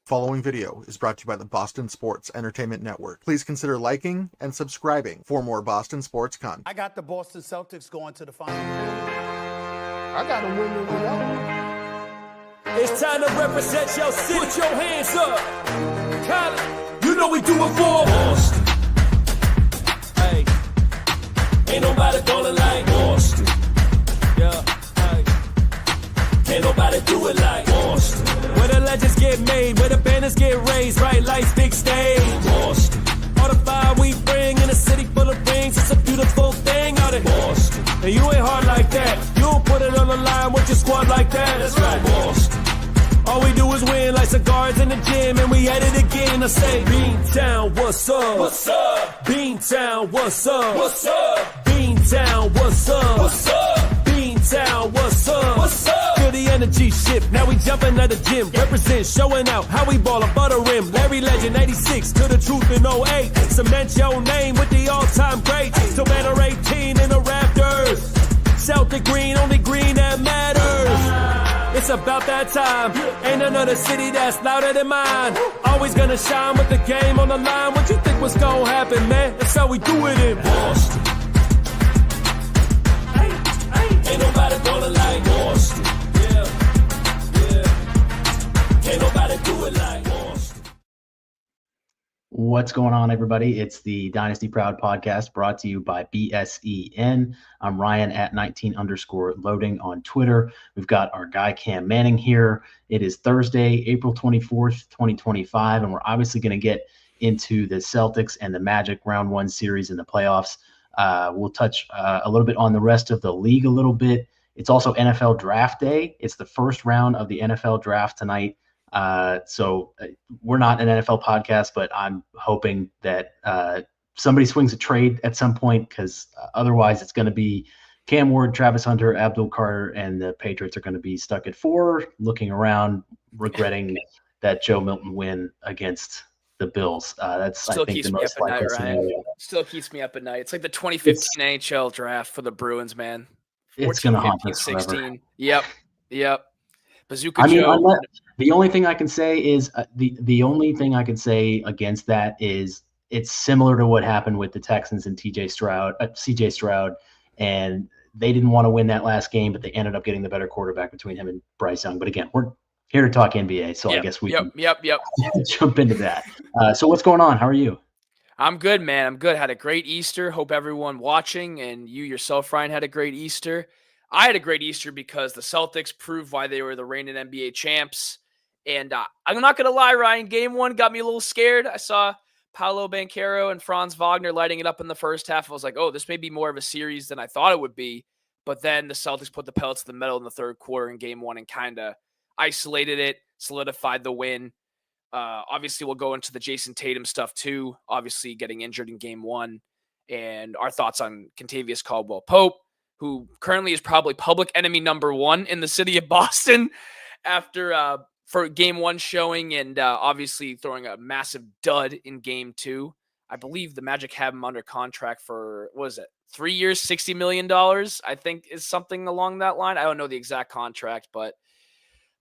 Following video is brought to you by the Boston Sports Entertainment Network. Please consider liking and subscribing for more Boston sports content. I got the Boston Celtics going to the final. I got them winning without. It's time to represent your city. Put your hands up. Cali, you know we do it for Boston. Hey, ain't nobody gonna like Boston. Yeah, hey, ain't nobody do it like Boston. Where the legends get made, where the banners get raised, bright lights, big stage. Boston. All the fire we bring in a city full of rings, it's a beautiful thing out in Boston. And you ain't hard like that, you don't put it on the line with your squad like that. That's right, Boston. All we do is win like cigars in the gym, and we at it again. I say, Beantown, what's up? What's up? Beantown, what's up? What's up? Beantown, what's up? What's up? Beantown, what's up? What's up? Feel the energy shift, now we jumping at the gym. Represent, showing out how we ball above the rim. Larry Legend, 86, to the truth in 08. Cement your name with the all-time greats. Still banner 18 in the Raptors. Celtic green, only green that matters. It's about that time. Ain't another city that's louder than mine. Always gonna shine with the game on the line. What you think was gonna happen, man? That's how we do it in Boston. Ain't nobody gonna like Boston. Yeah, yeah. Ain't nobody do it like Boston. What's going on, everybody? It's the Dynasty Proud podcast brought to you by BSEN. I'm Ryan at 19_loading on Twitter. We've got our guy Cam Manning here. It is Thursday, April 24th, 2025, and we're obviously going to get into the Celtics and the Magic round one series in the playoffs. We'll touch a little bit on the rest of the league a little bit. It's also NFL draft day. It's the first round of the NFL draft tonight. So we're not an NFL podcast, but I'm hoping that somebody swings a trade at some point, because otherwise it's going to be Cam Ward, Travis Hunter, Abdul Carter, and the Patriots are going to be stuck at 4, looking around, regretting that Joe Milton win against the Bills. That's Still I think keeps the me most up at likely night, Ryan. scenario. Still keeps me up at night. It's like the 2015 NHL draft for the Bruins, man. It's going to haunt 15, us forever. 16. Yep. Bazooka I mean, Joe. the only thing I can say is the only thing I can say against that is it's similar to what happened with the Texans and CJ Stroud, and they didn't want to win that last game, but they ended up getting the better quarterback between him and Bryce Young. But again, we're here to talk NBA, so I guess we can jump into that. So what's going on? How are you? I'm good, man. I'm good. Had a great Easter. Hope everyone watching and you yourself, Ryan, had a great Easter. I had a great Easter because the Celtics proved why they were the reigning NBA champs. And I'm not going to lie, Ryan, game one got me a little scared. I saw Paolo Banchero and Franz Wagner lighting it up in the first half. I was like, oh, this may be more of a series than I thought it would be. But then the Celtics put the pellets to the metal in the third quarter in game one and kind of isolated it, solidified the win. Obviously, we'll go into the Jason Tatum stuff too, obviously getting injured in game one, and our thoughts on Kentavious Caldwell-Pope, who currently is probably public enemy number one in the city of Boston after for game one showing, and obviously throwing a massive dud in game two. I believe the Magic have him under contract for, what is it, 3 years, $60 million, I think is something along that line. I don't know the exact contract, but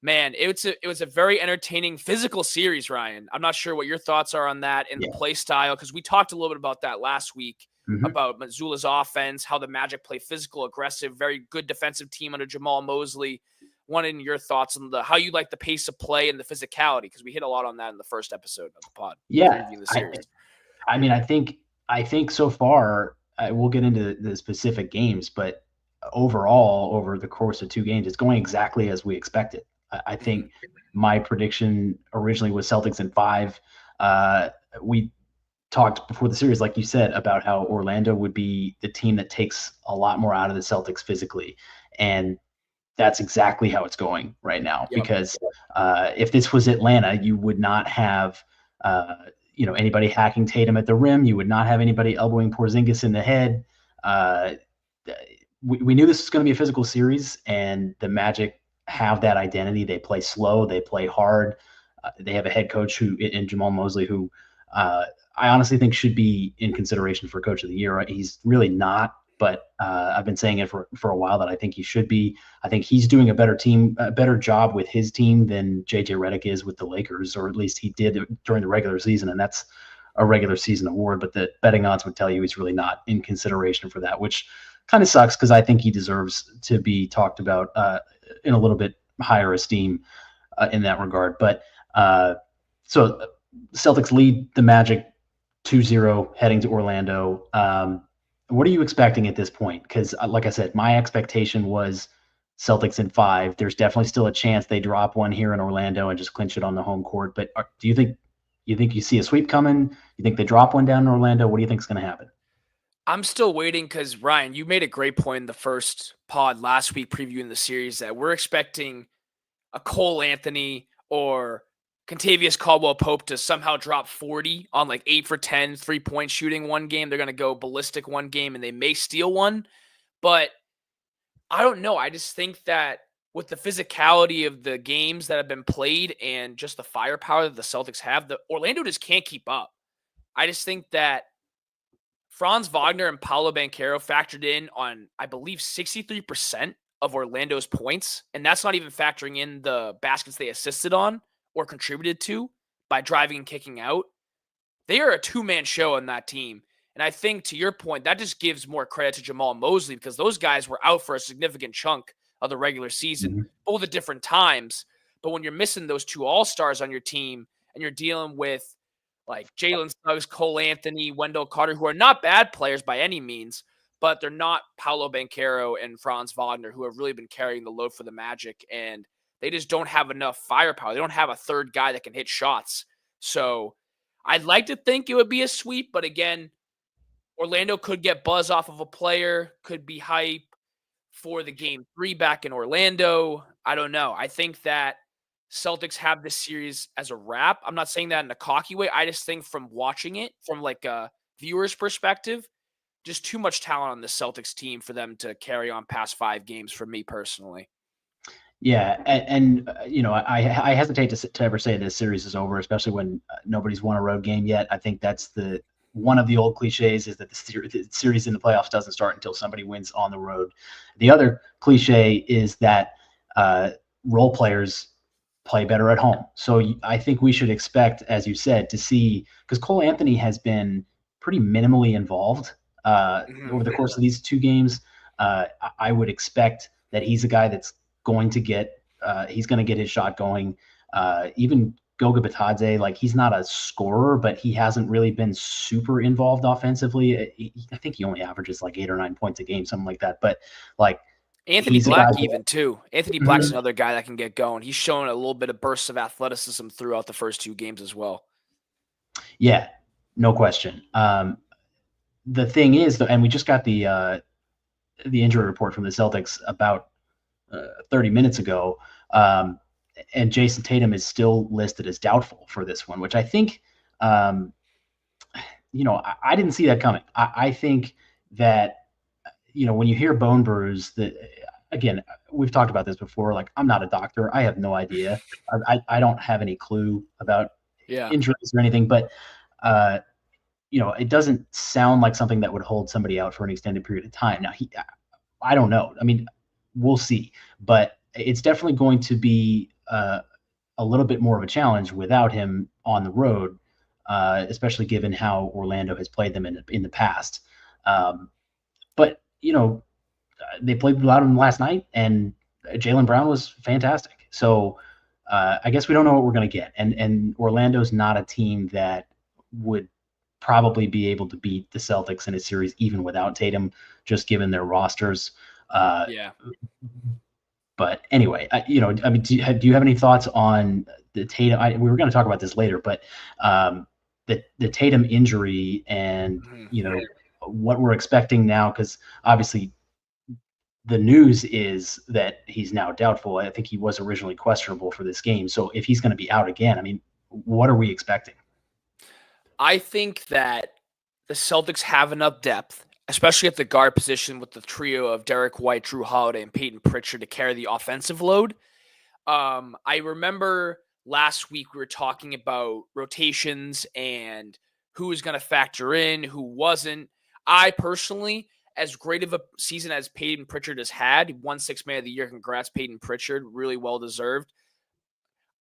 man, it was a very entertaining physical series, Ryan. I'm not sure what your thoughts are on that and the play style, because we talked a little bit about that last week, about Mazzulla's offense, how the Magic play physical, aggressive, very good defensive team under Jamal Mosley. Wanted your thoughts on how you like the pace of play and the physicality, because we hit a lot on that in the first episode of the pod. Yeah, the series. I mean, I think so far, we'll get into the specific games, but overall, over the course of 2 games, it's going exactly as we expected. I think my prediction originally was Celtics in 5. We talked before the series, like you said, about how Orlando would be the team that takes a lot more out of the Celtics physically. And that's exactly how it's going right now. Yep. Because if this was Atlanta, you would not have anybody hacking Tatum at the rim. You would not have anybody elbowing Porzingis in the head. We knew this was going to be a physical series, and the Magic have that identity. They play slow, they play hard. They have a head coach in Jamal Mosley, who I honestly think should be in consideration for Coach of the Year. He's really not but I've been saying it for a while that I think he should be. I think he's doing a better job with his team than JJ Redick is with the Lakers, or at least he did during the regular season, and that's a regular season award. But the betting odds would tell you he's really not in consideration for that, which kind of sucks because I think he deserves to be talked about in a little bit higher esteem in that regard. But so Celtics lead the Magic 2-0 heading to Orlando. What are you expecting at this point? Because, like I said, my expectation was Celtics in 5. There's definitely still a chance they drop one here in Orlando and just clinch it on the home court. But do you think you see a sweep coming? You think they drop one down in Orlando? What do you think is going to happen? I'm still waiting because, Ryan, you made a great point in the first pod last week previewing the series that we're expecting a Cole Anthony or Contavious Caldwell-Pope to somehow drop 40 on like 8 for 10 3-point shooting one game. They're going to go ballistic one game and they may steal one. But I don't know. I just think that with the physicality of the games that have been played and just the firepower that the Celtics have, the Orlando just can't keep up. I just think that Franz Wagner and Paolo Banchero factored in on, I believe, 63% of Orlando's points. And that's not even factoring in the baskets they assisted on or contributed to by driving and kicking out. They are a two-man show on that team. And I think, to your point, that just gives more credit to Jamal Mosley because those guys were out for a significant chunk of the regular season, both at different times. But when you're missing those two all-stars on your team and you're dealing with like Jalen Suggs, Cole Anthony, Wendell Carter, who are not bad players by any means, but they're not Paolo Banchero and Franz Wagner, who have really been carrying the load for the Magic, and they just don't have enough firepower. They don't have a third guy that can hit shots. So I'd like to think it would be a sweep, but again, Orlando could get buzz off of a player, could be hype for the game 3 back in Orlando. I don't know. I think that Celtics have this series as a wrap. I'm not saying that in a cocky way. I just think from watching it from like a viewer's perspective, just too much talent on the Celtics team for them to carry on past 5 games for me personally. Yeah, and I hesitate to ever say this series is over, especially when nobody's won a road game yet. I think that's one of the old cliches is that the series in the playoffs doesn't start until somebody wins on the road. The other cliche is that role players play better at home. So I think we should expect, as you said, to see, because Cole Anthony has been pretty minimally involved over the course of these 2 games. I would expect that he's a guy that's going to get his shot going. Even Goga Bitadze, like he's not a scorer, but he hasn't really been super involved offensively. I think he only averages like 8 or 9 points a game, something like that. But like Anthony Black even too. Anthony Black's another guy that can get going. He's shown a little bit of bursts of athleticism throughout the first 2 games as well. Yeah, no question. The thing is, and we just got the injury report from the Celtics about 30 minutes ago, and Jason Tatum is still listed as doubtful for this one, which I think, I didn't see that coming. I think that, when you hear bone bruise, that again, we've talked about this before. Like, I'm not a doctor. I have no idea. I don't have any clue about injuries or anything, but it doesn't sound like something that would hold somebody out for an extended period of time. Now, I don't know. I mean, we'll see, but it's definitely going to be a little bit more of a challenge without him on the road, especially given how Orlando has played them in the past. But they played without him last night, and Jaylen Brown was fantastic. So I guess we don't know what we're going to get, and Orlando's not a team that would probably be able to beat the Celtics in a series even without Tatum, just given their rosters. But anyway, do you have any thoughts on the Tatum? We were going to talk about this later, but the Tatum injury and what we're expecting now, because obviously the news is that he's now doubtful. I think he was originally questionable for this game. So if he's going to be out again, I mean, what are we expecting? I think that the Celtics have enough depth, especially at the guard position with the trio of Derek White, Drew Holiday, and Peyton Pritchard to carry the offensive load. I remember last week we were talking about rotations and who was going to factor in, who wasn't. I personally as great of a season as Peyton Pritchard has had, he won Sixth Man of the Year. Congrats, Peyton Pritchard. Really well deserved.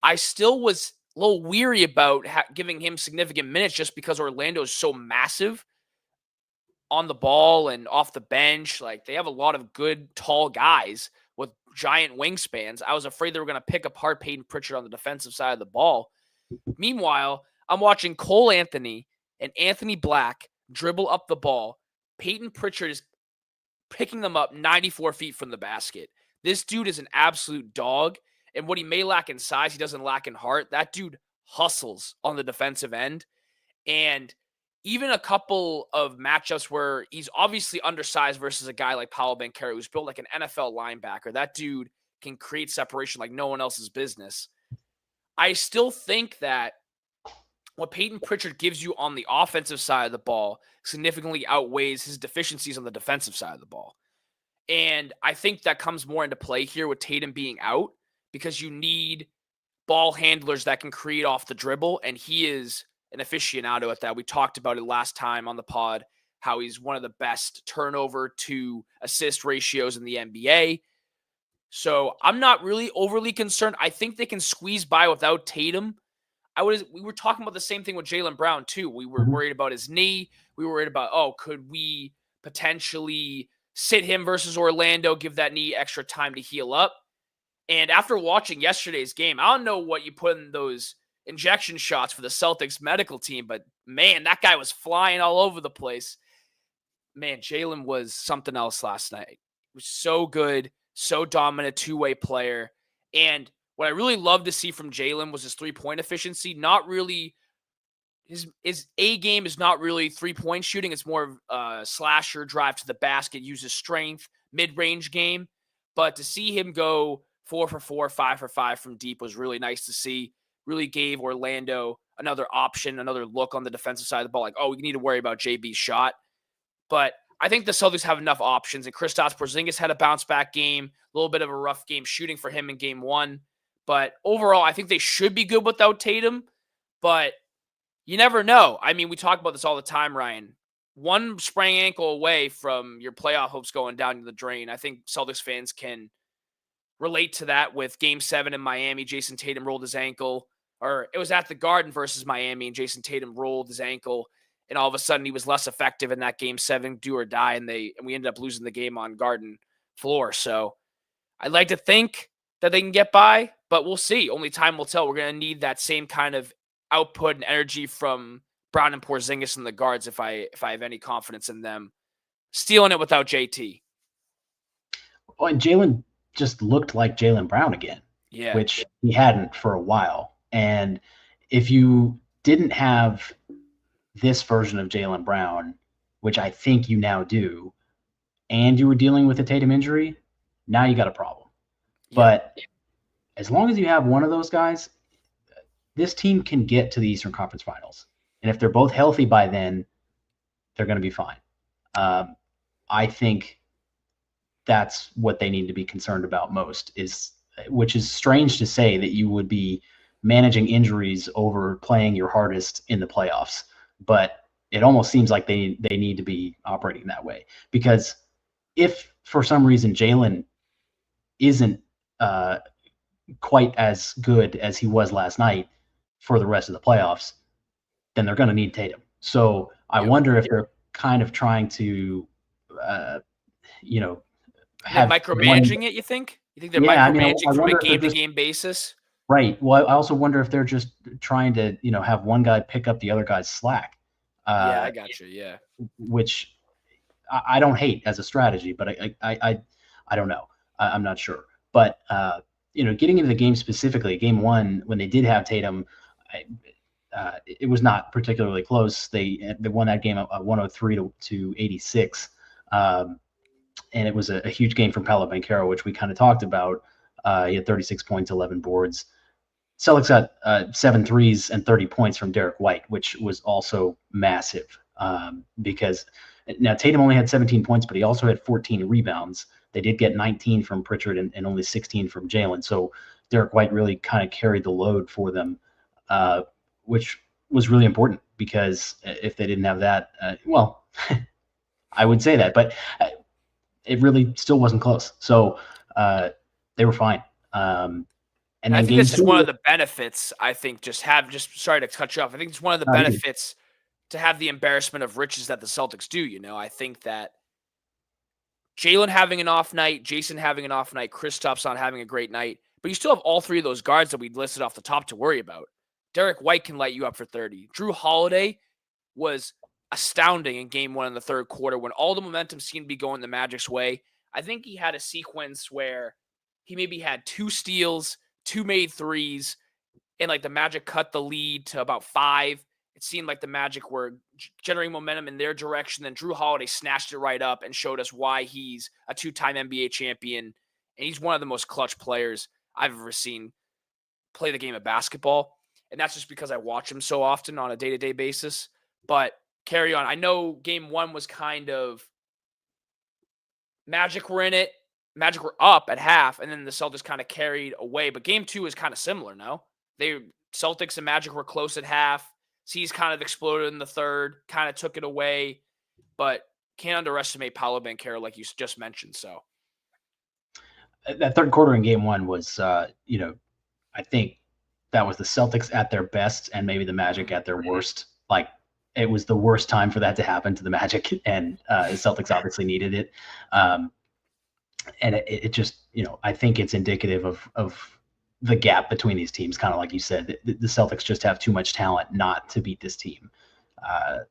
I still was a little weary about giving him significant minutes just because Orlando is so massive on the ball and off the bench. Like, they have a lot of good, tall guys with giant wingspans. I was afraid they were going to pick apart Peyton Pritchard on the defensive side of the ball. Meanwhile, I'm watching Cole Anthony and Anthony Black dribble up the ball. Peyton Pritchard is picking them up 94 feet from the basket. This dude is an absolute dog. And what he may lack in size, he doesn't lack in heart. That dude hustles on the defensive end. And even a couple of matchups where he's obviously undersized versus a guy like Paolo Banchero, who's built like an NFL linebacker. That dude can create separation like no one else's business. I still think that what Peyton Pritchard gives you on the offensive side of the ball significantly outweighs his deficiencies on the defensive side of the ball. And I think that comes more into play here with Tatum being out, because you need ball handlers that can create off the dribble, and he is an aficionado at that. We talked about it last time on the pod, how he's one of the best turnover to assist ratios in the NBA. So I'm not really overly concerned. I think they can squeeze by without Tatum. We were talking about the same thing with Jaylen Brown too. We were worried about his knee. We were worried about, could we potentially sit him versus Orlando, give that knee extra time to heal up? And after watching yesterday's game, I don't know what you put in those injection shots for the Celtics medical team, but man, that guy was flying all over the place. Man, Jaylen was something else last night. He was so good, so dominant, two-way player. And what I really loved to see from Jaylen was his three-point efficiency. Not really, his A game is not really three-point shooting. It's more of a slasher, drive to the basket, uses strength, mid-range game. But to see him go 4 for 4, 5 for 5 from deep was really nice to see. Really gave Orlando another option, another look on the defensive side of the ball. Like, we need to worry about JB's shot. But I think the Celtics have enough options. And Kristaps Porzingis had a bounce-back game. A little bit of a rough game shooting for him in game one. But overall, I think they should be good without Tatum. But you never know. I mean, we talk about this all the time, Ryan. One sprained ankle away from your playoff hopes going down the drain. I think Celtics fans can relate to that with Game 7 in Miami. Jason Tatum rolled his ankle. Or it was at the Garden versus Miami, and Jason Tatum rolled his ankle. And all of a sudden, he was less effective in that Game 7, do or die. And we ended up losing the game on Garden floor. So I'd like to think that they can get by, but we'll see. Only time will tell. We're going to need that same kind of output and energy from Brown and Porzingis and the guards if I have any confidence in them stealing it without JT. Well, and Jaylen just looked like Jaylen Brown again, which he hadn't for a while. And if you didn't have this version of Jaylen Brown, which I think you now do, and you were dealing with a Tatum injury, now you got a problem. Yeah. But as long as you have one of those guys, this team can get to the Eastern Conference Finals. And if they're both healthy by then, they're going to be fine. I think that's what they need to be concerned about most, which is strange to say that you would be managing injuries over playing your hardest in the playoffs. But it almost seems like they need to be operating that way. Because if for some reason Jaylen isn't quite as good as he was last night for the rest of the playoffs, then they're going to need Tatum. So I wonder if they're kind of trying to, have micromanaging it. You think they're micromanaging from a game-to-game basis? Right. Well, I also wonder if they're just trying to, have one guy pick up the other guy's slack. I got you. Yeah. Which I don't hate as a strategy, but I don't know. I'm not sure. But getting into the game specifically, game one, when they did have Tatum, it was not particularly close. They won that game 103 to 86. And it was a huge game from Paolo Banchero, which we kind of talked about. He had 36 points, 11 boards. Celtics got 7 threes and 30 points from Derek White, which was also massive because now Tatum only had 17 points, but he also had 14 rebounds. They did get 19 from Pritchard and only 16 from Jaylen. So Derek White really kind of carried the load for them, which was really important because if they didn't have that, I would say that, but it really still wasn't close. So they were fine. And I then think game that's just one two, of the benefits. I think just sorry to cut you off. I think it's one of the uh, benefits to have the embarrassment of riches that the Celtics do. I think that Jalen having an off night, Jason having an off night, Kristaps not having a great night, but you still have all three of those guards that we listed off the top to worry about. Derek White can light you up for 30. Drew Holiday was astounding in game one in the third quarter when all the momentum seemed to be going the Magic's way. I think he had a sequence where he maybe had 2 steals, 2 made threes, and like the Magic cut the lead to about 5. It seemed like the Magic were generating momentum in their direction. Then Drew Holiday snatched it right up and showed us why he's a 2-time NBA champion. And he's one of the most clutch players I've ever seen play the game of basketball. And that's just because I watch him so often on a day-to-day basis. But carry on. I know game one was kind of Magic were in it. Magic were up at half, and then the Celtics kind of carried away. But game two is kind of similar, no? Celtics and Magic were close at half. C's kind of exploded in the third, kind of took it away. But can't underestimate Paolo Banchero like you just mentioned. So that third quarter in game one was, I think that was the Celtics at their best and maybe the Magic at their worst. Like, it was the worst time for that to happen to the Magic, and the Celtics obviously needed it. And it just, I think it's indicative of the gap between these teams, kind of like you said. The Celtics just have too much talent not to beat this team.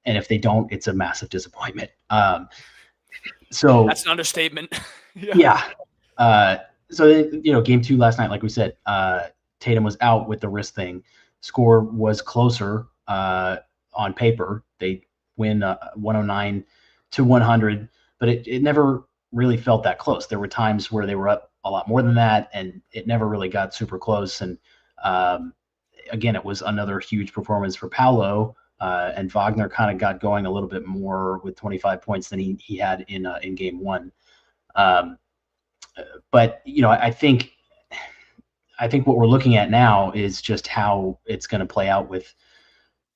And if they don't, it's a massive disappointment. So that's an understatement. Yeah. So game two last night, like we said, Tatum was out with the wrist thing. Score was closer on paper. They win 109-100, but it never really felt that close. There were times where they were up a lot more than that, and it never really got super close. And again, it was another huge performance for Paolo, and Wagner kind of got going a little bit more with 25 points than he had in game one. But I think what we're looking at now is just how it's going to play out with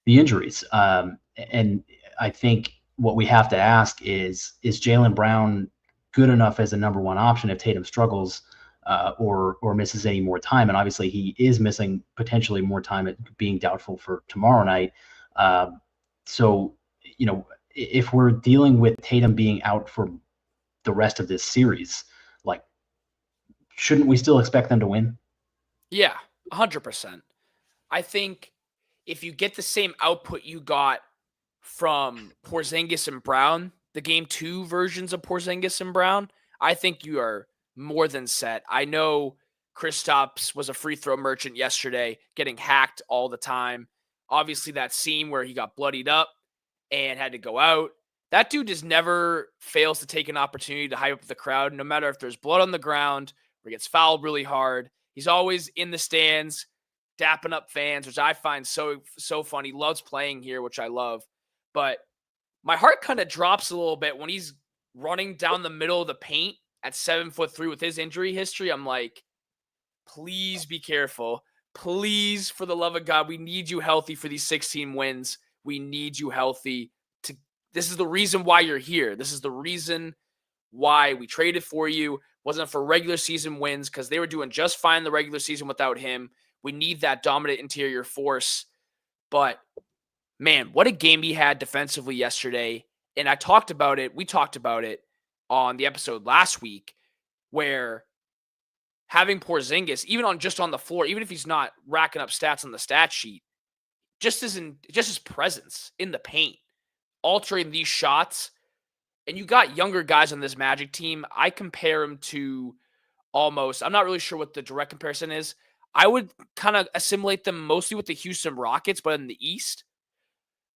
the injuries. And I think what we have to ask is Jaylen Brown good enough as a number one option if Tatum struggles or misses any more time? And obviously he is missing potentially more time at being doubtful for tomorrow night. So, if we're dealing with Tatum being out for the rest of this series, like, shouldn't we still expect them to win? Yeah, 100%. I think if you get the same output you got from Porzingis and Brown, the game two versions of Porzingis and Brown, I think you are more than set. I know Kristaps was a free throw merchant yesterday, getting hacked all the time. Obviously, that scene where he got bloodied up and had to go out. That dude just never fails to take an opportunity to hype up the crowd, no matter if there's blood on the ground or he gets fouled really hard. He's always in the stands, dapping up fans, which I find so fun. He loves playing here, which I love. But my heart kind of drops a little bit when he's running down the middle of the paint at 7'3" with his injury history. I'm like, please be careful. Please, for the love of God, we need you healthy for these 16 wins. We need you healthy. This is the reason why you're here. This is the reason why we traded for you. Wasn't for regular season wins because they were doing just fine in the regular season without him. We need that dominant interior force. But, man, what a game he had defensively yesterday. And we talked about it on the episode last week, where having Porzingis, even on the floor, even if he's not racking up stats on the stat sheet, just his presence in the paint, altering these shots. And you got younger guys on this Magic team. I compare him to almost, I'm not really sure what the direct comparison is. I would kind of assimilate them mostly with the Houston Rockets, but in the East.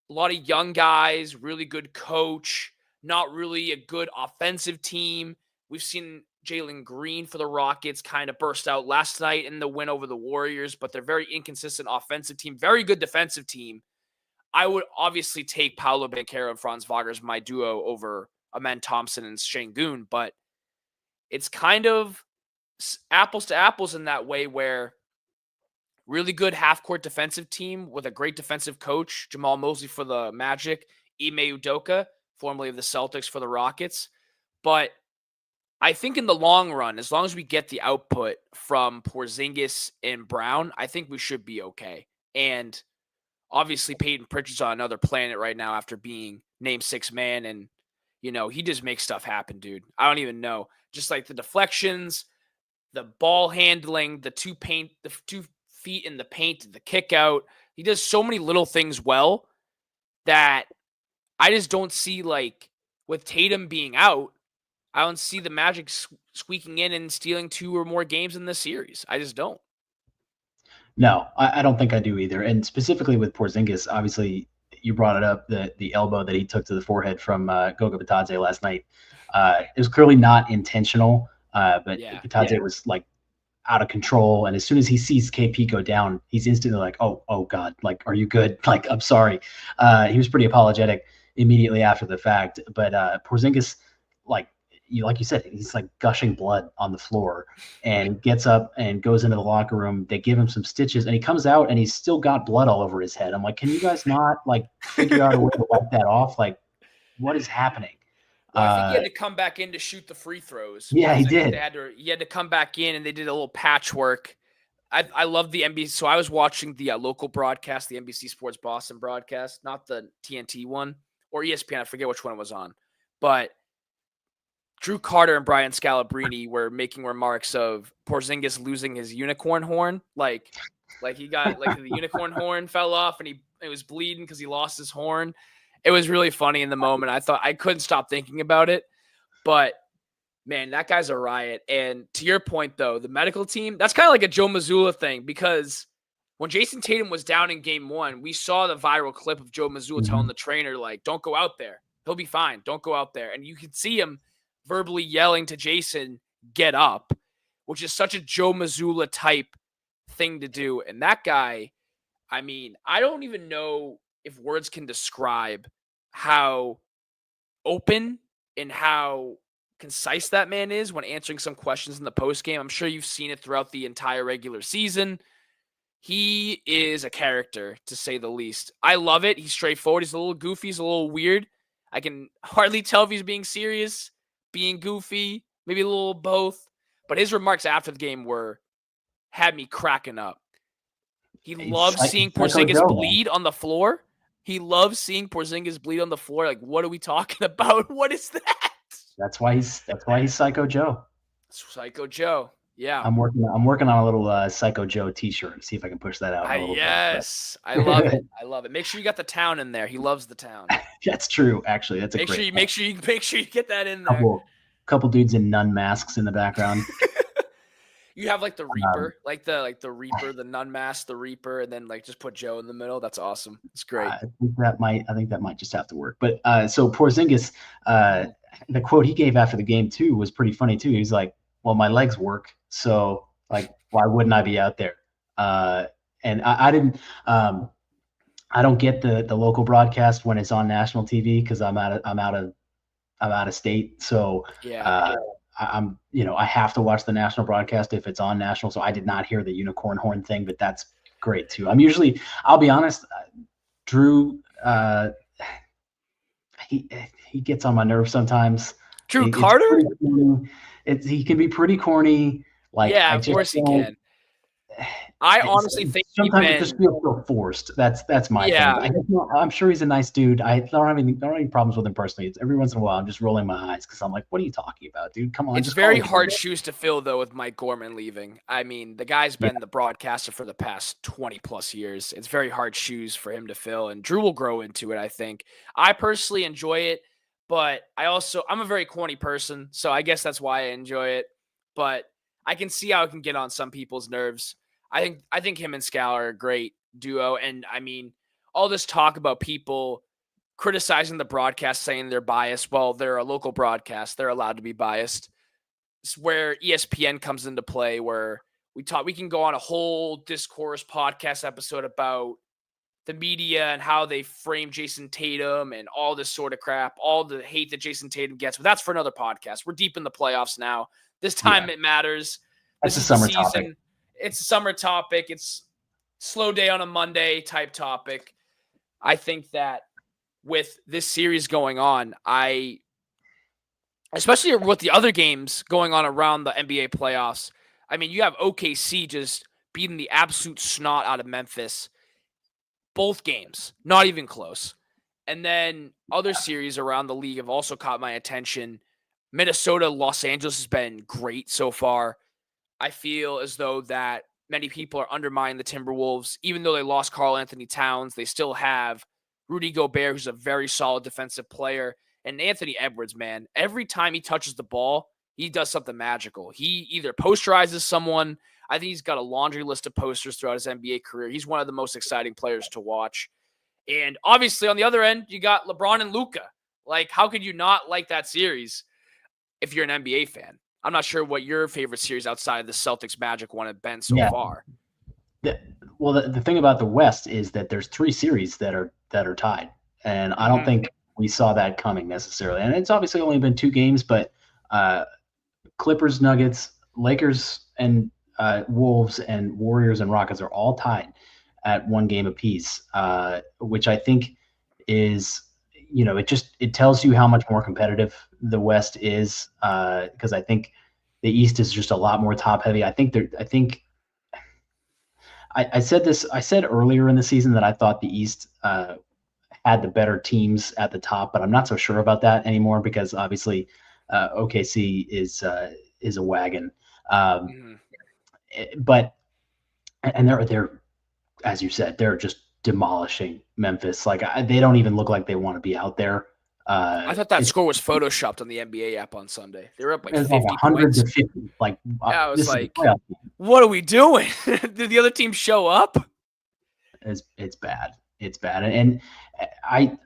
A lot of young guys, really good coach, not really a good offensive team. We've seen Jalen Green for the Rockets kind of burst out last night in the win over the Warriors, but they're very inconsistent offensive team, very good defensive team. I would obviously take Paolo Banchero and Franz Wagner as my duo over Amen Thompson and Şengün, but it's kind of apples to apples in that way, where really good half-court defensive team with a great defensive coach, Jamal Mosley for the Magic, Ime Udoka formerly of the Celtics for the Rockets. But I think in the long run, as long as we get the output from Porzingis and Brown, I think we should be okay. And obviously Peyton Pritchard's on another planet right now after being named sixth man. And, he just makes stuff happen, dude. I don't even know. Just like the deflections, the ball handling, the 2 feet in the paint, the kick out. He does so many little things well that I just don't see, like, with Tatum being out, I don't see the Magic squeaking in and stealing 2 or more games in this series. I just don't. No, I don't think I do either. And specifically with Porzingis, obviously you brought it up, the elbow that he took to the forehead from Goga Bitadze last night. It was clearly not intentional, but Bitadze was like out of control. And as soon as he sees KP go down, he's instantly like, oh God, like, are you good? Like, I'm sorry. He was pretty apologetic immediately after the fact. But Porzingis, like you said, he's like gushing blood on the floor and gets up and goes into the locker room. They give him some stitches and he comes out and he's still got blood all over his head. I'm like, can you guys not like figure out a way to wipe that off? Like, what is happening? Well, I think he had to come back in to shoot the free throws. Yeah, he did. He had to come back in and they did a little patchwork. I love the NBC. So I was watching the local broadcast, the NBC Sports Boston broadcast, not the TNT one or ESPN. I forget which one it was on, but Drew Carter and Brian Scalabrine were making remarks of Porzingis losing his unicorn horn. Like he got like the unicorn horn fell off and it was bleeding because he lost his horn. It was really funny in the moment. I thought I couldn't stop thinking about it, but man, that guy's a riot. And to your point though, the medical team, that's kind of like a Joe Mazzulla thing because when Jason Tatum was down in game 1, we saw the viral clip of Joe Mazzulla telling the trainer, like, don't go out there. He'll be fine. Don't go out there. And you could see him verbally yelling to Jason, get up, which is such a Joe Mazzulla type thing to do. And that guy, I mean, I don't even know if words can describe how open and how concise that man is when answering some questions in the postgame. I'm sure you've seen it throughout the entire regular season. He is a character, to say the least. I love it. He's straightforward. He's a little goofy. He's a little weird. I can hardly tell if he's being serious, being goofy, maybe a little both. But his remarks after the game had me cracking up. He loves seeing Porzingis bleed on the floor. He loves seeing Porzingis bleed on the floor. Like, what are we talking about? What is that? That's why he's Psycho Joe. Psycho Joe. Yeah. I'm working on a little Psycho Joe t-shirt. See if I can push that out. Yes. I love it. I love it. Make sure you got the town in there. He loves the town. That's true. Actually, that's make sure you get that in there. Couple dudes in nun masks in the background. You have like the Reaper, like the Reaper, the nun mask, the Reaper, and then like just put Joe in the middle. That's awesome. It's great. I think that might just have to work. But so Porzingis, the quote he gave after the game too was pretty funny too. He's like, well, my legs work, so like, why wouldn't I be out there? And I didn't. I don't get the local broadcast when it's on national TV because I'm out of state. So yeah. I'm I have to watch the national broadcast if it's on national. So I did not hear the unicorn horn thing, but that's great too. I'll be honest, Drew, he gets on my nerves sometimes. Drew Carter? He can be pretty corny. Like, yeah, of course he can. I honestly think sometimes it just feels so forced. That's my thing. I'm sure he's a nice dude. I don't have any problems with him personally. It's every once in a while I'm just rolling my eyes because I'm like, what are you talking about, dude? Come on. It's very hard shoes to fill though with Mike Gorman leaving. I mean, the guy's been the broadcaster for the past 20 plus years. It's very hard shoes for him to fill, and Drew will grow into it. I think. I personally enjoy it, but I'm a very corny person, so I guess that's why I enjoy it. But I can see how it can get on some people's nerves. I think him and Scal are a great duo. And I mean, all this talk about people criticizing the broadcast, saying they're biased. Well, they're a local broadcast. They're allowed to be biased. It's where ESPN comes into play, where we can go on a whole discourse podcast episode about the media and how they frame Jason Tatum and all this sort of crap, all the hate that Jason Tatum gets. But that's for another podcast. We're deep in the playoffs now. This time it matters. That's a summer topic. It's a summer topic. It's slow day on a Monday type topic. I think that with this series going on, especially with the other games going on around the NBA playoffs. I mean, you have OKC just beating the absolute snot out of Memphis. Both games, not even close. And then other series around the league have also caught my attention. Minnesota, Los Angeles has been great so far. I feel as though that many people are undermining the Timberwolves. Even though they lost Karl Anthony Towns, they still have Rudy Gobert, who's a very solid defensive player. And Anthony Edwards, man, every time he touches the ball, he does something magical. He either posterizes someone. I think he's got a laundry list of posters throughout his NBA career. He's one of the most exciting players to watch. And obviously, on the other end, you got LeBron and Luka. Like, how could you not like that series if you're an NBA fan? I'm not sure what your favorite series outside of the Celtics Magic one have been so far. The thing about the West is that there's 3 series that are tied, and I don't think we saw that coming necessarily. And it's obviously only been 2 games, but Clippers, Nuggets, Lakers, and Wolves, and Warriors and Rockets are all tied at 1 game apiece, which I think is, it tells you how much more competitive the West is, because I think the East is just a lot more top heavy. I said earlier in the season that I thought the East had the better teams at the top, but I'm not so sure about that anymore because obviously OKC is a wagon. But they're, as you said, they're just demolishing Memphis. Like they don't even look like they want to be out there. I thought that score was photoshopped on the NBA app on Sunday. They were up like 50 100 points. to 50. Like, I was like, what are we doing? Did the other team show up? It's bad. It's bad. And I,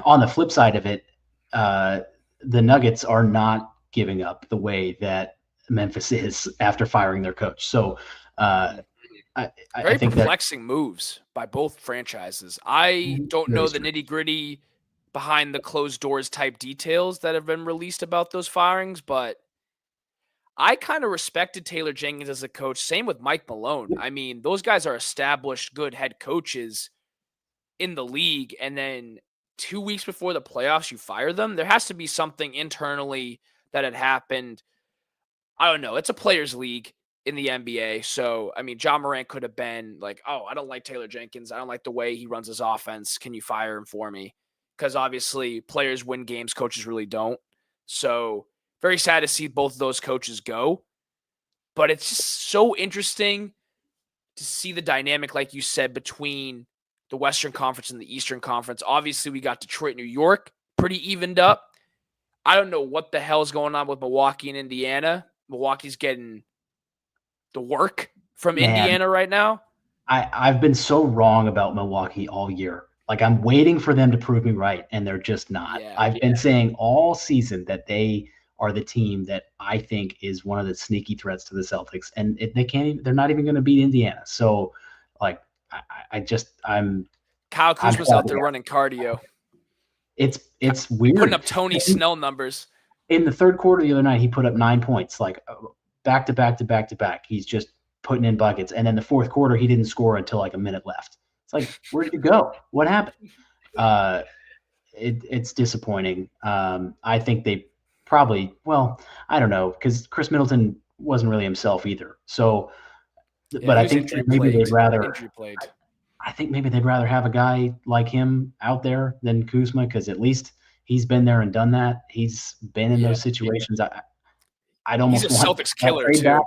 on the flip side of it, the Nuggets are not giving up the way that Memphis is after firing their coach. So I think perplexing moves by both franchises. I don't know the nitty-gritty behind the closed doors type details that have been released about those firings, but I kind of respected Taylor Jenkins as a coach. Same with Mike Malone. I mean, those guys are established good head coaches in the league, and then 2 weeks before the playoffs, you fire them. There has to be something internally that had happened. I don't know. It's a players' league in the NBA. So, I mean, John Morant could have been like, oh, I don't like Taylor Jenkins. I don't like the way he runs his offense. Can you fire him for me? Because obviously players win games, coaches really don't. So very sad to see both of those coaches go. But it's just so interesting to see the dynamic, like you said, between the Western Conference and the Eastern Conference. Obviously, we got Detroit, New York, pretty evened up. I don't know what the hell is going on with Milwaukee and Indiana. Milwaukee's getting the work from Indiana right now. I've been so wrong about Milwaukee all year. Like I'm waiting for them to prove me right, and they're just not. I've been saying all season that they are the team that I think is one of the sneaky threats to the Celtics, and they're not even going to beat Indiana. So, like, Kyle Kuzma's out there running cardio. It's weird. Putting up Tony Snell numbers. In the third quarter the other night, he put up 9 points, like back to back to back to back. He's just putting in buckets. And then the fourth quarter, he didn't score until like a minute left. It's like, where did you go? What happened? It's disappointing. I think they probably, I don't know, because Chris Middleton wasn't really himself either. So, but I think maybe they'd rather. I think maybe they'd rather have a guy like him out there than Kuzma, because at least he's been there and done that. He's been in those situations. I'd almost he's a Celtics killer too.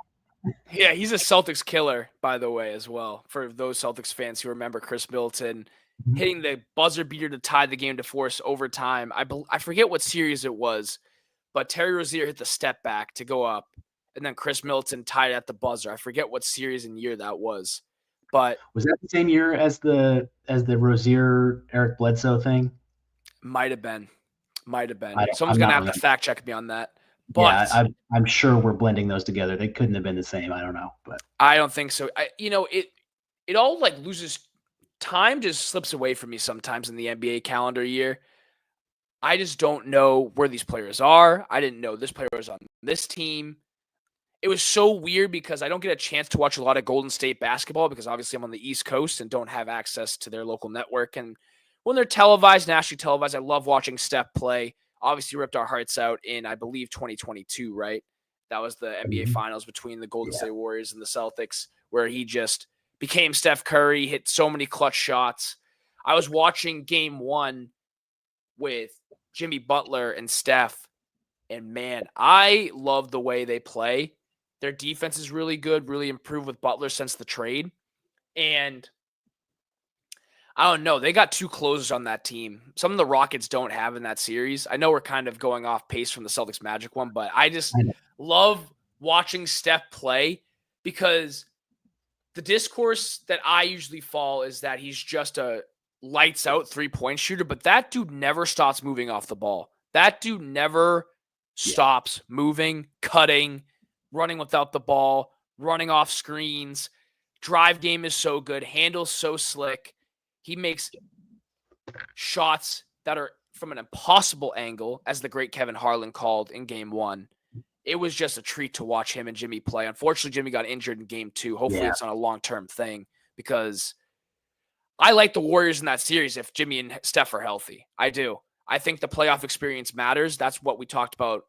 Yeah, he's a Celtics killer, by the way, as well. For those Celtics fans who remember Chris Middleton hitting the buzzer beater to tie the game to force overtime. I forget what series it was, but Terry Rozier hit the step back to go up, and then Chris Middleton tied at the buzzer. I forget what series and year that was. But was that the same year as the Rozier Eric Bledsoe thing? Might have been. Someone's gonna have to fact check me on that. But yeah, I'm sure we're blending those together. They couldn't have been the same. I don't know, but I don't think so. It all like loses time, just slips away from me sometimes in the NBA calendar year. I just don't know where these players are. I didn't know this player was on this team. It was so weird because I don't get a chance to watch a lot of Golden State basketball because obviously I'm on the East Coast and don't have access to their local network. And when they're televised, nationally televised, I love watching Steph play. Obviously ripped our hearts out in, I believe, 2022, right? That was the NBA Finals between the Golden State Warriors and the Celtics, where he just became Steph Curry, hit so many clutch shots. I was watching game 1 with Jimmy Butler and Steph, and man, I love the way they play. Their defense is really good, really improved with Butler since the trade. And I don't know. They got 2 closers on that team. Some of the Rockets don't have in that series. I know we're kind of going off pace from the Celtics Magic one, but I just love watching Steph play because the discourse that I usually fall is that he's just a lights out 3-point shooter, but that dude never stops moving off the ball. That dude never stops moving, cutting, running without the ball, running off screens. Drive game is so good. Handles so slick. He makes shots that are from an impossible angle, as the great Kevin Harlan called in game 1. It was just a treat to watch him and Jimmy play. Unfortunately, Jimmy got injured in game 2. Hopefully it's not a long-term thing because I like the Warriors in that series if Jimmy and Steph are healthy. I do. I think the playoff experience matters. That's what we talked about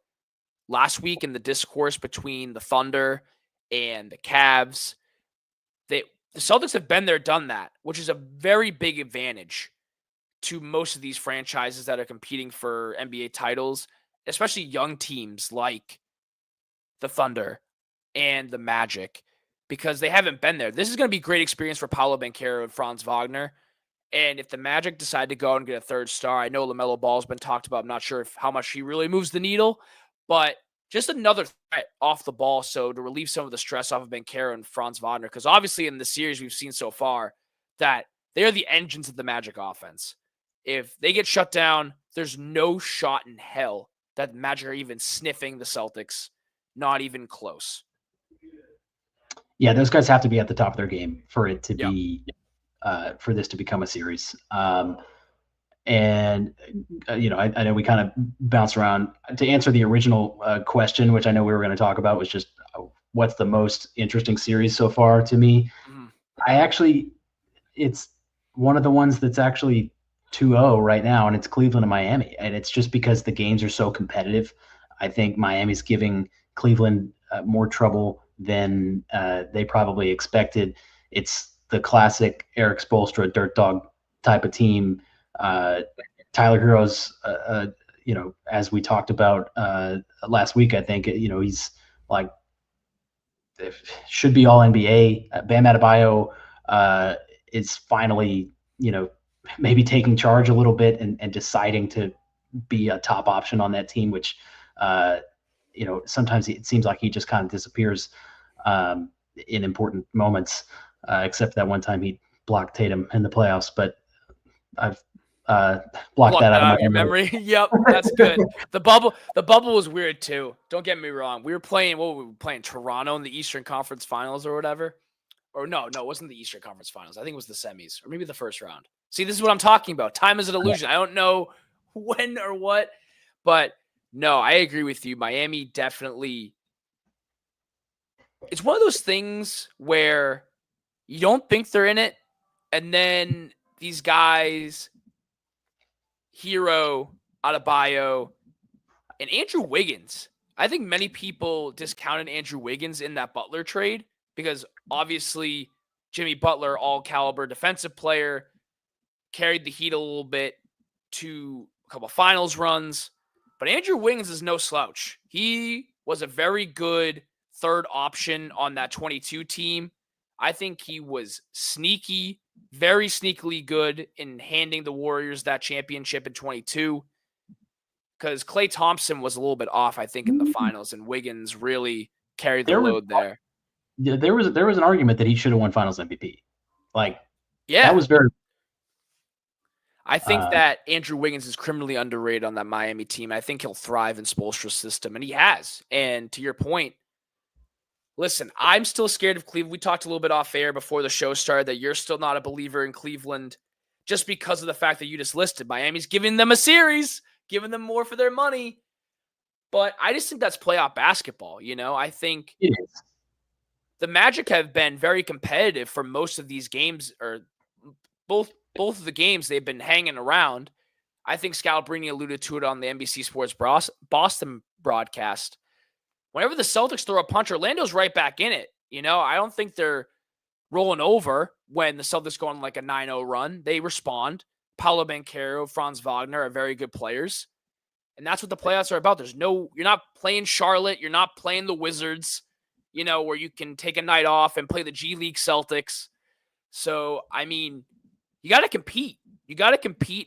last week in the discourse between the Thunder and the Cavs. The Celtics have been there, done that, which is a very big advantage to most of these franchises that are competing for NBA titles, especially young teams like the Thunder and the Magic, because they haven't been there. This is going to be a great experience for Paolo Banchero and Franz Wagner. And if the Magic decide to go and get a 3rd star, I know LaMelo Ball's been talked about. I'm not sure how much he really moves the needle, but just another threat off the ball. So to relieve some of the stress off of Banchero and Franz Wagner, because obviously in the series we've seen so far that they're the engines of the Magic offense. If they get shut down, there's no shot in hell that the Magic are even sniffing the Celtics. Not even close. Yeah, those guys have to be at the top of their game for it to be for this to become a series. And I know we kind of bounce around. To answer the original question, which I know we were going to talk about, was just what's the most interesting series so far to me. It's one of the ones that's actually 2-0 right now, and it's Cleveland and Miami. And it's just because the games are so competitive. I think Miami's giving Cleveland more trouble than they probably expected. It's the classic Eric Spoelstra dirt dog type of team. Tyler Hero's, as we talked about last week, I think, he's like, should be all NBA. Bam Adebayo is finally, maybe taking charge a little bit and deciding to be a top option on that team, which, sometimes it seems like he just kind of disappears in important moments, except that one time he blocked Tatum in the playoffs. But I've blocked that out of your memory. Yep, that's good. The bubble was weird too. Don't get me wrong. We were playing Toronto in the Eastern Conference Finals or whatever. Or no, it wasn't the Eastern Conference Finals. I think it was the semis or maybe the first round. See, this is what I'm talking about. Time is an illusion. I don't know when or what, but no, I agree with you. Miami definitely. It's one of those things where you don't think they're in it, and then these guys, Hero, Adebayo, and Andrew Wiggins. I think many people discounted Andrew Wiggins in that Butler trade because obviously Jimmy Butler, all caliber defensive player, carried the Heat a little bit to a couple finals runs. But Andrew Wiggins is no slouch. He was a very good 3rd option on that 22 team. I think he was sneaky, very sneakily good in handing the Warriors that championship in 22 because Klay Thompson was a little bit off, I think, in the finals, and Wiggins really carried the load there. Yeah, there was an argument that he should have won Finals MVP. That was very. I think that Andrew Wiggins is criminally underrated on that Miami team. I think he'll thrive in Spoelstra's system, and he has. And to your point, listen, I'm still scared of Cleveland. We talked a little bit off air before the show started that you're still not a believer in Cleveland just because of the fact that you just listed. Miami's giving them a series, giving them more for their money. But I just think that's playoff basketball. I think the Magic have been very competitive for most of these games, or both both of the games they've been hanging around. I think Scalabrini alluded to it on the NBC Sports Boston broadcast. Whenever the Celtics throw a punch, Orlando's right back in it. I don't think they're rolling over when the Celtics go on like a 9-0 run. They respond. Paolo Banchero, Franz Wagner are very good players. And that's what the playoffs are about. You're not playing Charlotte. You're not playing the Wizards, where you can take a night off and play the G League Celtics. So, you got to compete.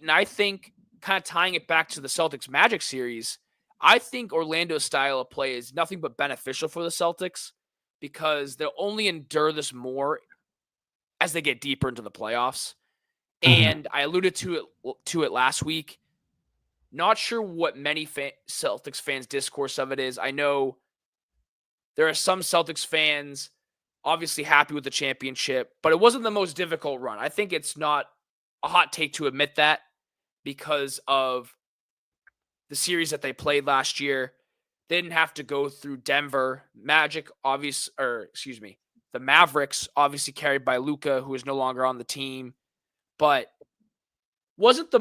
And I think kind of tying it back to the Celtics Magic series, I think Orlando's style of play is nothing but beneficial for the Celtics because they'll only endure this more as they get deeper into the playoffs. And I alluded to it last week. Not sure what many Celtics fans' discourse of it is. I know there are some Celtics fans obviously happy with the championship, but it wasn't the most difficult run. I think it's not a hot take to admit that because of the series that they played last year. They didn't have to go through Denver. The Mavericks, obviously carried by Luka, who is no longer on the team, but wasn't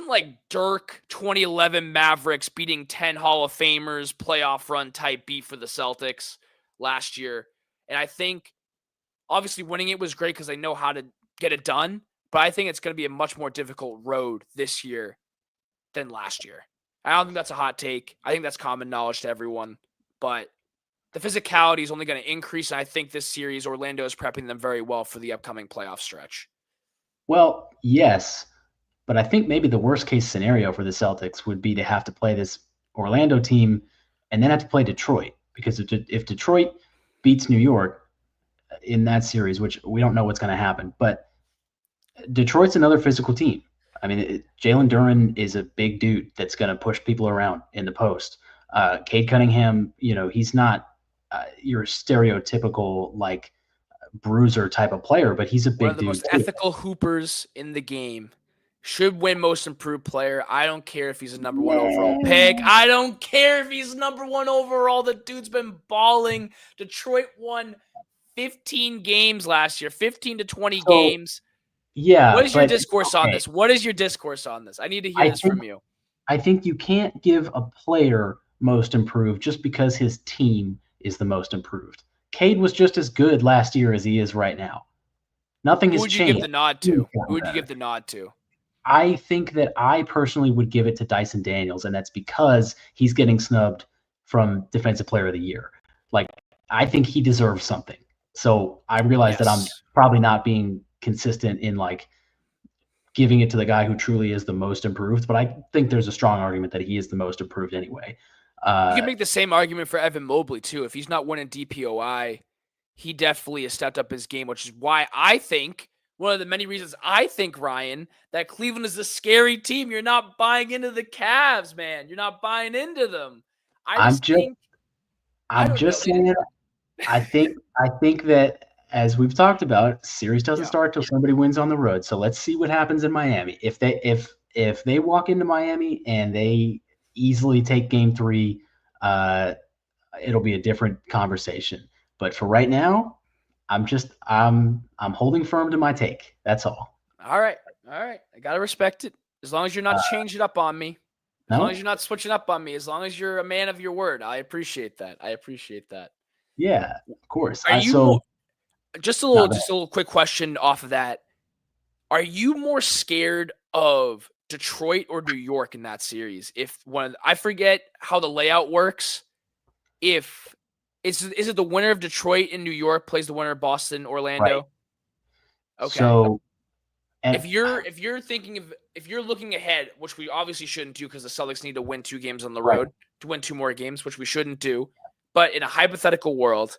like Dirk 2011 Mavericks beating 10 Hall of Famers playoff run type beat for the Celtics last year. And I think obviously winning it was great because they know how to get it done, but I think it's going to be a much more difficult road this year than last year. I don't think that's a hot take. I think that's common knowledge to everyone, but the physicality is only going to increase. And I think this series, Orlando is prepping them very well for the upcoming playoff stretch. Well, yes, but I think maybe the worst case scenario for the Celtics would be to have to play this Orlando team and then have to play Detroit, because if Detroit beats New York in that series, which we don't know what's going to happen, but Detroit's another physical team. Jalen Duren is a big dude that's going to push people around in the post. Cade Cunningham, he's not your stereotypical like bruiser type of player, but he's a big dude. One of the most ethical hoopers in the game. Should win most improved player. I don't care if he's a number one overall pick. I don't care if he's number one overall. The dude's been balling. Detroit won 15 games last year, 15 to 20 games. Yeah. What is your discourse on this? What is your discourse on this? I need to hear this from you. I think you can't give a player most improved just because his team is the most improved. Cade was just as good last year as he is right now. Nothing has changed. Who would you give the nod to? Who would you give the nod to? I think that I personally would give it to Dyson Daniels, and that's because he's getting snubbed from Defensive Player of the Year. Like, I think he deserves something. So I realize that I'm probably not being consistent in like giving it to the guy who truly is the most improved, but I think there's a strong argument that he is the most improved anyway. You can make the same argument for Evan Mobley too. If he's not winning DPOI, he definitely has stepped up his game, which is why I think one of the many reasons I think, Ryan, that Cleveland is a scary team. You're not buying into the Cavs, man. You're not buying into them. I think that, as we've talked about, series doesn't start till somebody wins on the road. So let's see what happens in Miami. If they walk into Miami and they easily take game 3, it'll be a different conversation. But for right now, I'm holding firm to my take. That's all. All right. I gotta respect it. As long as you're not changing up on me. As long as you're not switching up on me. As long as you're a man of your word. I appreciate that. Yeah, of course. Just a little quick question off of that. Are you more scared of Detroit or New York in that series? I forget how the layout works. Is it the winner of Detroit and New York plays the winner of Boston, Orlando? Right. Okay. So if you're looking ahead, which we obviously shouldn't do because the Celtics need to win 2 games on the road to win 2 more games, which we shouldn't do. But in a hypothetical world,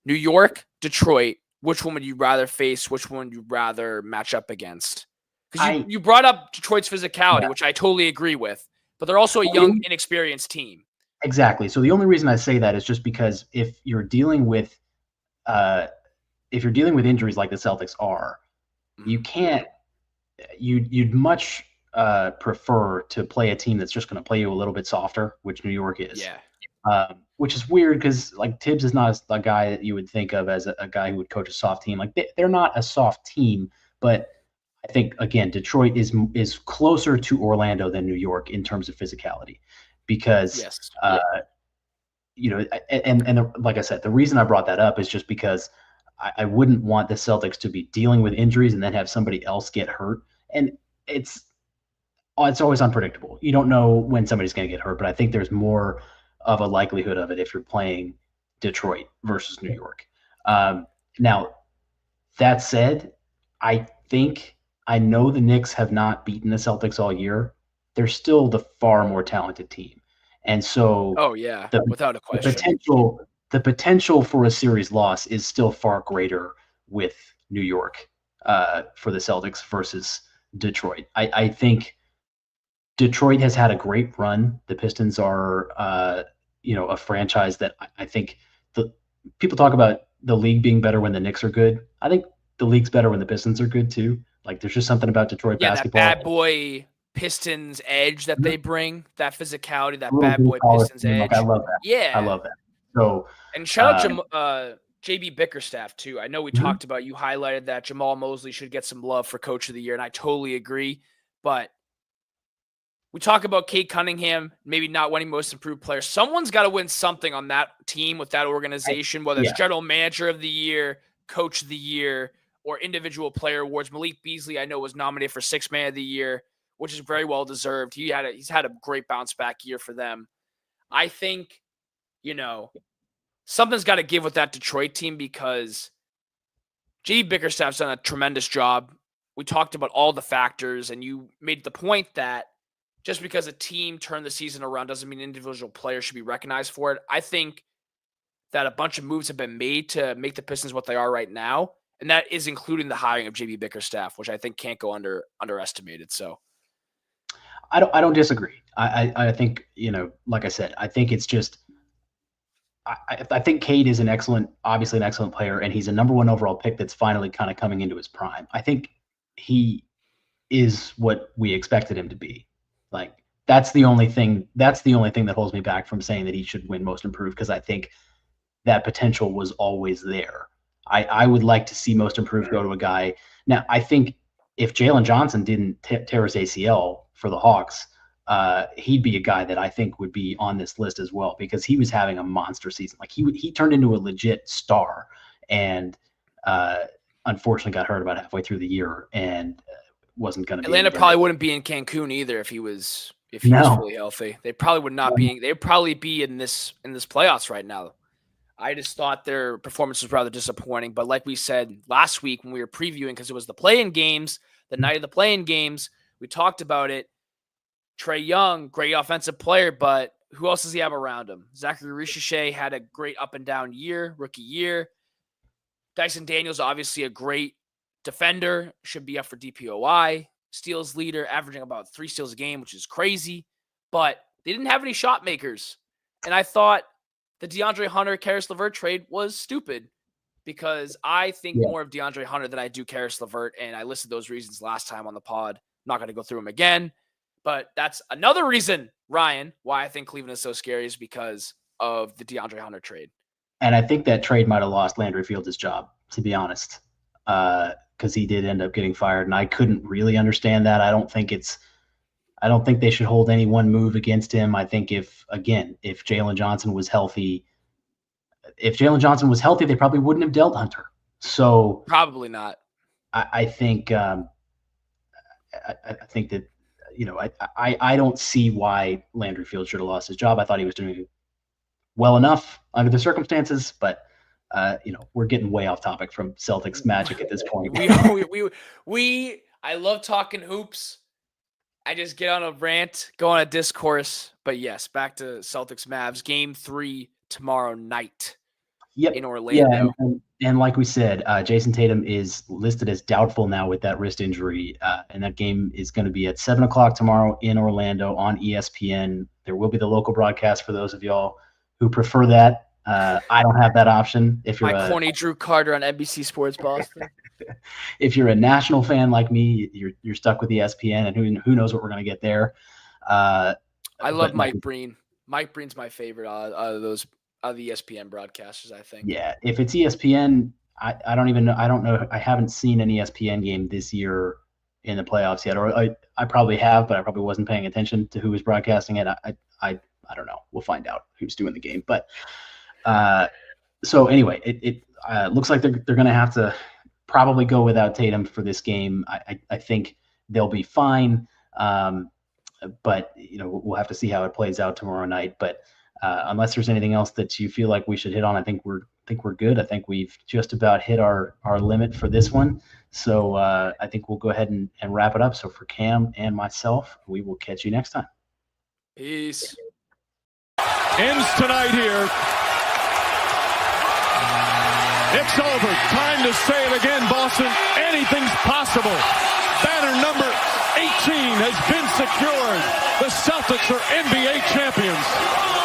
New York, Detroit, which one would you rather face? Which one would you rather match up against? Because you brought up Detroit's physicality, which I totally agree with, but they're also a young, inexperienced team. Exactly. So the only reason I say that is just because if you're dealing with injuries like the Celtics are, you can't. You'd much prefer to play a team that's just going to play you a little bit softer, which New York is. Yeah. Which is weird because like Tibbs is not a guy that you would think of as a guy who would coach a soft team. Like they're not a soft team, but I think, again, Detroit is closer to Orlando than New York in terms of physicality, because Yes. like I said, the reason I brought that up is just because I wouldn't want the Celtics to be dealing with injuries and then have somebody else get hurt. And it's always unpredictable. You don't know when somebody's going to get hurt, but I think there's more of a likelihood of it if you're playing Detroit versus New York. Now, that said, I know the Knicks have not beaten the Celtics all year. They're still the far more talented team. And so Oh yeah, the, without a the question. potential for a series loss is still far greater with New York for the Celtics versus Detroit. I think Detroit has had a great run. The Pistons are, a franchise that I think the people talk about the league being better when the Knicks are good. I think the league's better when the Pistons are good too. Like, there's just something about Detroit Yeah, that basketball. bad boy Pistons edge that they bring, that physicality, that Little bad boy blue-collar Pistons team, edge. like, I love that. Yeah. I love that. So, And shout out to JB Bickerstaff too. I know we Mhm. talked about, you highlighted that Jamal Mosley should get some love for Coach of the Year, and I totally agree. But we talk about Kate Cunningham maybe not winning Most Improved Player. Someone's got to win something on that team with that organization, whether it's General Manager of the Year, Coach of the Year, or individual player awards. Malik Beasley, I know, was nominated for Sixth Man of the Year, which is very well deserved. He's had a great bounce back year for them. I think, something's got to give with that Detroit team, because J.D. Bickerstaff's done a tremendous job. We talked about all the factors, and you made the point that just because a team turned the season around doesn't mean an individual player should be recognized for it. I think that a bunch of moves have been made to make the Pistons what they are right now, and that is including the hiring of J.B. Bickerstaff, which I think can't go underestimated. So I don't disagree. I think, like I said, I think it's just I think Cade is obviously an excellent player, and he's a number one overall pick that's finally kind of coming into his prime. I think he is what we expected him to be. Like, that's the only thing that holds me back from saying that he should win Most Improved, because I think that potential was always there. I would like to see Most Improved go to a guy. Now, I think if Jalen Johnson didn't tear his ACL for the Hawks, he'd be a guy that I think would be on this list as well, because he was having a monster season. Like, he turned into a legit star, and unfortunately got hurt about halfway through the year and wasn't going to be. Atlanta probably wouldn't be in Cancun either if he was fully healthy. They probably would not be. They'd probably be in this playoffs right now. I just thought their performance was rather disappointing. But like we said last week when we were previewing, because it was the play-in games, the night of the play-in games, we talked about it. Trae Young, great offensive player, but who else does he have around him? Zachary Ricochet had a great up and down year, rookie year. Dyson Daniels, obviously a great defender, should be up for DPOI. Steals leader, averaging about 3 steals a game, which is crazy. But they didn't have any shot makers. And I thought the DeAndre Hunter, Karis LeVert trade was stupid, because I think more of DeAndre Hunter than I do Karis LeVert, and I listed those reasons last time on the pod. I'm not going to go through them again. But that's another reason, Ryan, why I think Cleveland is so scary, is because of the DeAndre Hunter trade. And I think that trade might have lost Landry Fields his job, to be honest, because he did end up getting fired, and I couldn't really understand that. I don't think they should hold any one move against him. I think if Jalen Johnson was healthy, they probably wouldn't have dealt Hunter. So probably not. I think I think that, I don't see why Landry Fields should have lost his job. I thought he was doing well enough under the circumstances, but we're getting way off topic from Celtics Magic at this point. I love talking hoops. I just get on a rant, go on a discourse. But yes, back to Celtics Mavs, Game 3 tomorrow night in Orlando. Yeah, and like we said, Jason Tatum is listed as doubtful now with that wrist injury, and that game is going to be at 7:00 tomorrow in Orlando on ESPN. There will be the local broadcast for those of y'all who prefer that. I don't have that option. If you're corny Drew Carter on NBC Sports Boston. If you're a national fan like me, you're stuck with ESPN, and who knows what we're going to get there. I love Mike Breen. Mike Breen's my favorite out of the ESPN broadcasters, I think. Yeah, if it's ESPN, I don't even know. I don't know. I haven't seen an ESPN game this year in the playoffs yet, or I probably have, but I probably wasn't paying attention to who was broadcasting it. I don't know. We'll find out who's doing the game. But so anyway, it looks like they're going to have to probably go without Tatum for this game. I think they'll be fine, but we'll have to see how it plays out tomorrow night. But unless there's anything else that you feel like we should hit on, I think we're good. I think we've just about hit our limit for this one. So I think we'll go ahead and wrap it up. So for Cam and myself, we will catch you next time. Peace. Ends tonight here. It's over. Time to say it again, Boston. Anything's possible. Banner number 18 has been secured. The Celtics are NBA champions.